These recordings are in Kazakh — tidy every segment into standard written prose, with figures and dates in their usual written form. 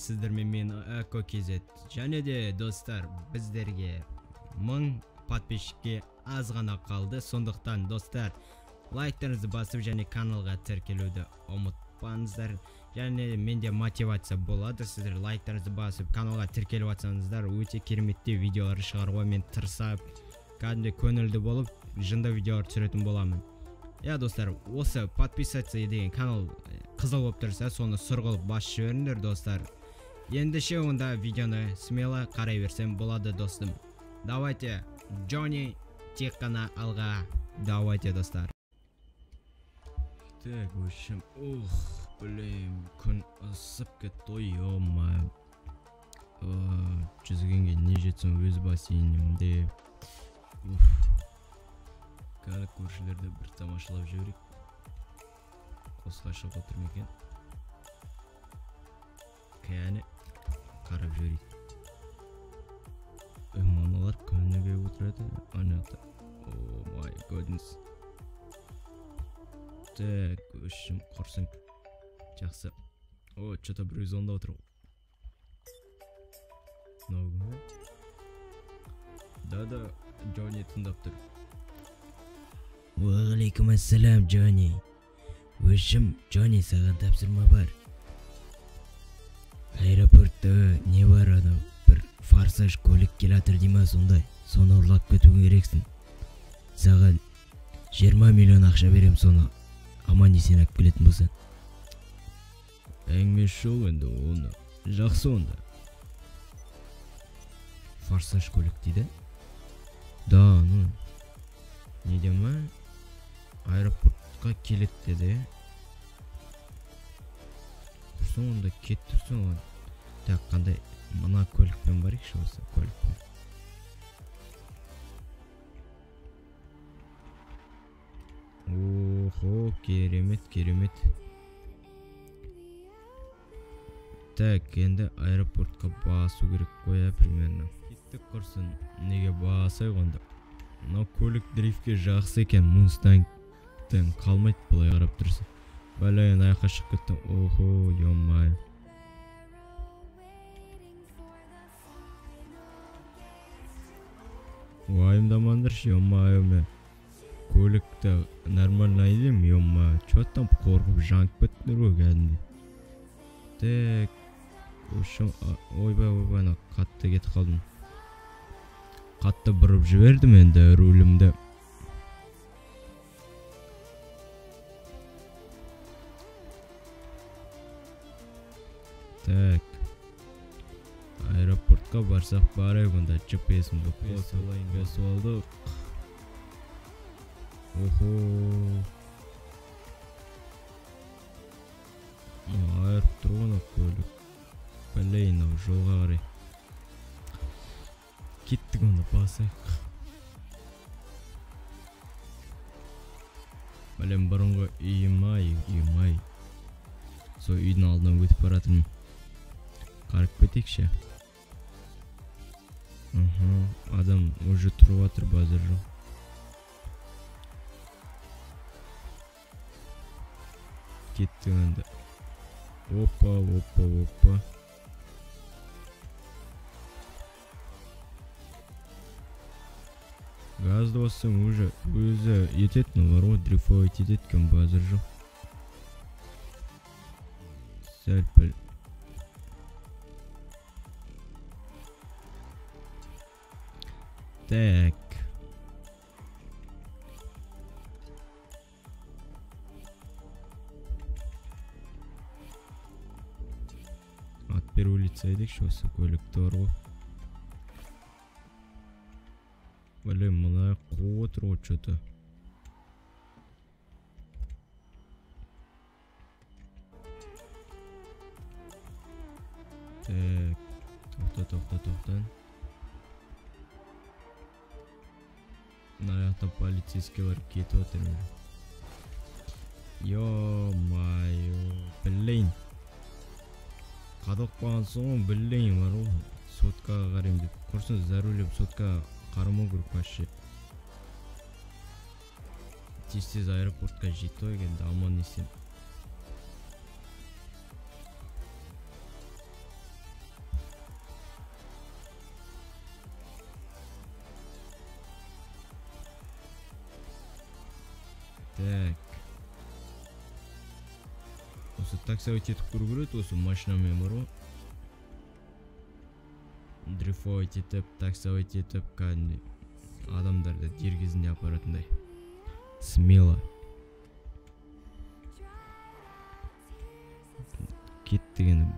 Сіздермен мен Эко KZ. Және де достар, біздерге 1000 подписчикке аз ғана қалды. Сондықтан достар, лайктарыңызды басып және каналға тіркелуді ұмытпаңыздар. Және менде мотивация болады. Сіздер лайктарыңызды басып каналға тіркеліп атсаңыздар, өте кереметтей видеолар шығаруға мен тырысып, кәдімгідей көңілді болып, жынды видеолар түсіретін боламын. Я достар, осы подписаться деген канал қызыл болып тұрса, соны сұрғылып басып жіберіңдер достар. Ендеше онда видеоны смело қарай берсем болады достым. Давайте, Джонни, тек қана алға. Давайте достар. Так, в общем, блин, күн ысып кетті ғой, ё-моё. Жүзгенге не жетсін өз бассейнімде. Кәлі көршілерді бір тамашалап жіберейік. Қосқа шығып отыр ма екен? Кәне қарап жіберейік. Маналар көңілге отырады. Анақта. О май годнес. Так, өшім құрсын. Жақсы. О, что-то бір өз онда отыр. Наугы? Да, Джонни тыңдап тұр. Уағалейкум ассалам, Джонни. Өшім, Джонни, саған тапсырма бар. Аэропортта не бар анау? Бір форсаж көлік келатыр дейма сондай. Соны ұрлап кету керексің. Саған 20 миллион ақша берем, соны аман есен алып келетін болсаң. Әңгіме шоу енді оны. Жақсы онда. Форсаж көлік дейді? Да, ну. Не дема? Аэропортқа келет деді. Құрсын онда кеттірсің оған. Так, қандай мына көлікпен барайықшы осы көлікпен. Охо, керемет. Так, енді аэропортқа басу керек қоя примерно. Кеттік құрсын, неге басай ғанда. Мына көлік дрифтке жақсы екен, Мунстангтен қалмайды бұлай қарап тұрсын. Бәлайын аяққа шығып кеттім. Охо, ё-май. Уайымдамаңдаршы, ё-май, мен көлікті нормально айдым, ё-май. Чё там қорқып жанып кеттіңдер ғой кәдімгідей. Так, ойбай, қатты кетіп қалдым. Қатты бұрып жібердім енді рулімді. Так, аэропортқа барсақ барайық, онда GPS-імді қосып алдық. Охо. Айырып тұрғана көлік. Бәлейін ау, жолға қарай. Кеттік онда басайық. Бәлем бұрынғы үйім-ай. Сол үйдің алдынан өтіп баратырмын. Қарып кетейікші. Адам уже тұрып атыр, базар жоқ. Кеттік онда. Опа. Газды бассаң уже өзі ететін бар ғой, дрифовать ететкен базар жоқ. Сәл-пәл. Так. Атбер улица едекші осы көлікті бар ғой. Блин, мына қуып отыр ғой что-то. Так, тоқта. Мына жақта полицейскийлер кетіп отыр. Ё-майо, блин. Қадық бағансың, блин, бар ғой. Соткаға қарайым деп. Құрсын зарулеп соткаға қарамау керек вообще. Тез аэропортқа жетті ғой енді аман есен. осы таксовать етіп көру керек осы машинамен бар ғой. Дрифовать етіп, таксовать етіп, кәдімгідей адамдарды дер кезінде апаратындай. Смело. Кеттік енді.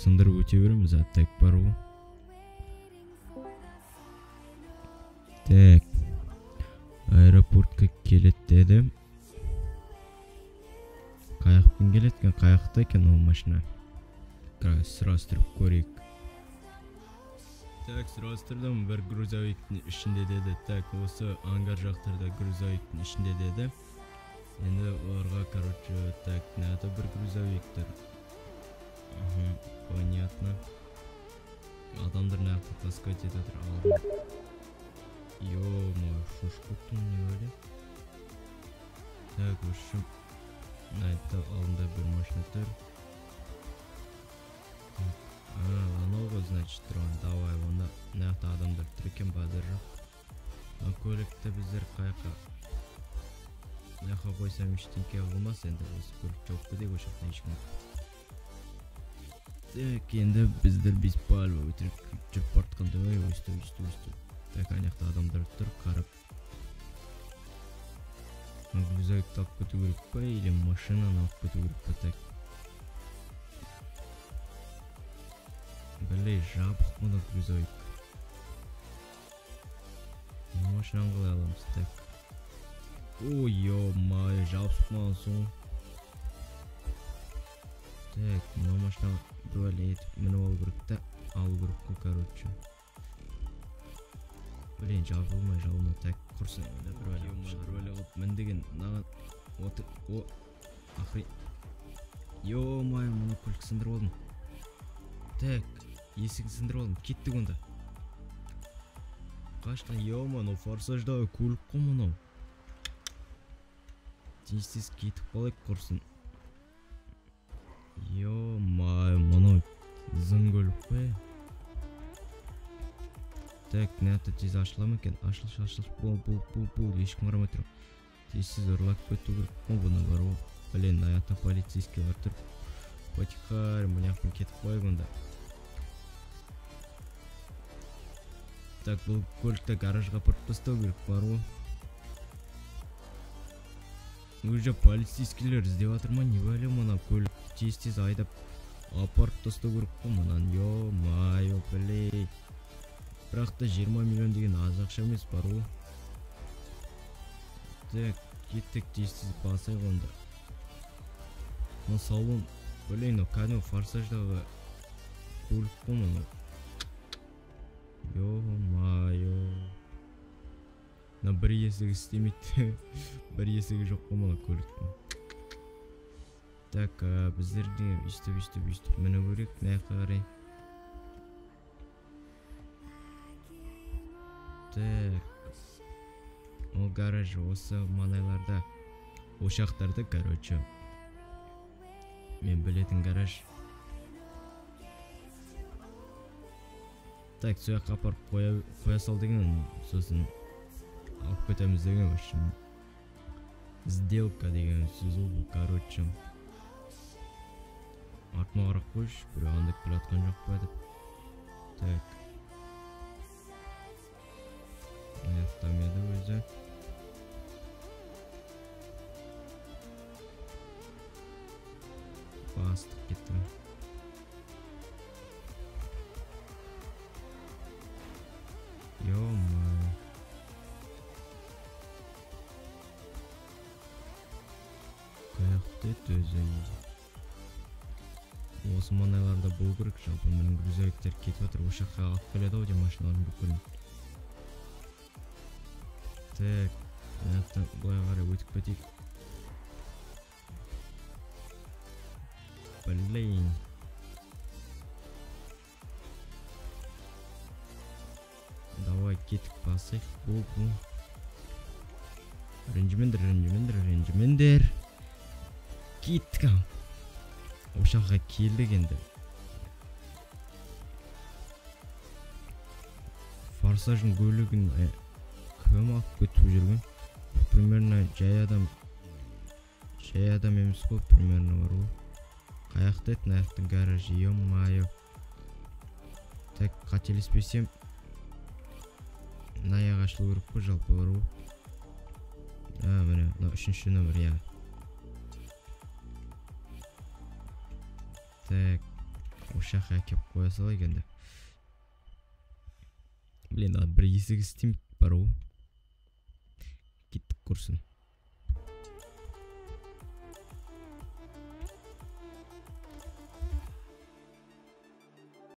Сындырып өте береміз, аттайық бар ғой. Так. Аэропортқа келет деді. Қаяқпен келет екен, қаяқта екен ол машина. Сұрастырып көрейік. Так, сұрастырдым, бір грузовиктің ішінде деді. Так, осы ангар жақтарда грузовиктің ішінде деді. Енді оларға, короче, так, надо бір грузовиктер. Понятно. Адамдар нақта таскать етіп отыр алдын. Ё-моё, шошқоттың не өлі? Так, үшім. Айтты алдында бір машина тұр. Анау ғой, значит, тұрған. Давай, онда нақта адамдар тұр екен, базар жоқ. Көлікті біздер қайқа қойсам ештеңке болмас, енді осы көлік жоқ көдек ошақта ешкім. Так, енді біздер беспалва өтіріп жүріп бартқанда, өсті. Так, анақта адамдар тұр, қарып. Грузовикті алып кету керек па, или машинаны алып кету керек па, так. Білей, жабық мұны грузовик. Машинаны қалай аламыз, так. Ой, ё-майо, жабысып маған соң. Так, мұны машинаға бөле етіп мініп алу керек та, алу керек қой, короче. Блин, жабылмай, так, құрсын. Бір бөле қылып міндеген, наған, ахри. Ё-майо, мұны көлік сындырып алдым. Так, есігін сындырып алдым, кеттік онда. Қашқан, ё-майо, форсаждағы көлік қой мұнау. Тез кетіп қалайық құрсын. Ё-майо, мұнау зың көлік қой. Так, нәті тез ашыла ма екен? Ашыл, бұл, ешкім қарамай тұр. Тезсіз ұрлап кету керек. Бұны бар ол. Блин, аяқта полицейскийлер тұр. Потихарь, мұняқпен кетіп қойып онда. Так, бұл көлікті гаражға апарып тастау керек бар ол. Уже полицейскийлер іздеп жатыр ма? Не бәле мұна көлікті тез айдап апарып тастау керек қой мұнан. Ё-майо, блин. Бірақ та 20 миллион деген аз ақша емес бар ол. Так, кеттік тез басайық онда. Мұн салон, блин, кәдімгі форсаждағы көлік қой мұны. Ё-майо. Бір есігі істемейді. Бір есігі жоқ қой мұны көліктің. Так, біздерде үстіп міні көрек, нәққа қарай. Так, ол гараж осы маңайларда, ошақтарда, короче. Мен білетін гараж. Так, сояққа апарып қоя сал деген, сосын алып кетеміз деген башым. Сделка деген сөз ол, короче. Артыма қарап қойш, бір аңдық біле атқан жоқ па деп. Так. Аяқтам еді өзі. Бастық кетті. Ё-майо. Қаяқты ет өзі. Осы маңайларда бұл керек, жалпы менің грузовиктер кетіп отыр, ошаққа алып келеді ау деп машиналарын бүкілін. Так, аяқтан бұлай қарай өтіп кетейік. Блин. Давай кетік басайық. Бұл. Ренжімендер. Кеттік ау. Ошаққа келдік енді. форсаждын көйлөгүн кім алып кетіп жүрген? Примерно жай адам емес қой, примерно бар ғой. Қаяқта еді аяқтың гаражы, ё-майо. Так, қателеспесем аяқ ашылу керек қой, жалпы бар ғой. Міне, мына 3-ші номер, я. Так, осы жаққа әкеп қоя салайық енді. Блин, бір есік істемейді бар ғой. Кеттік құрсын.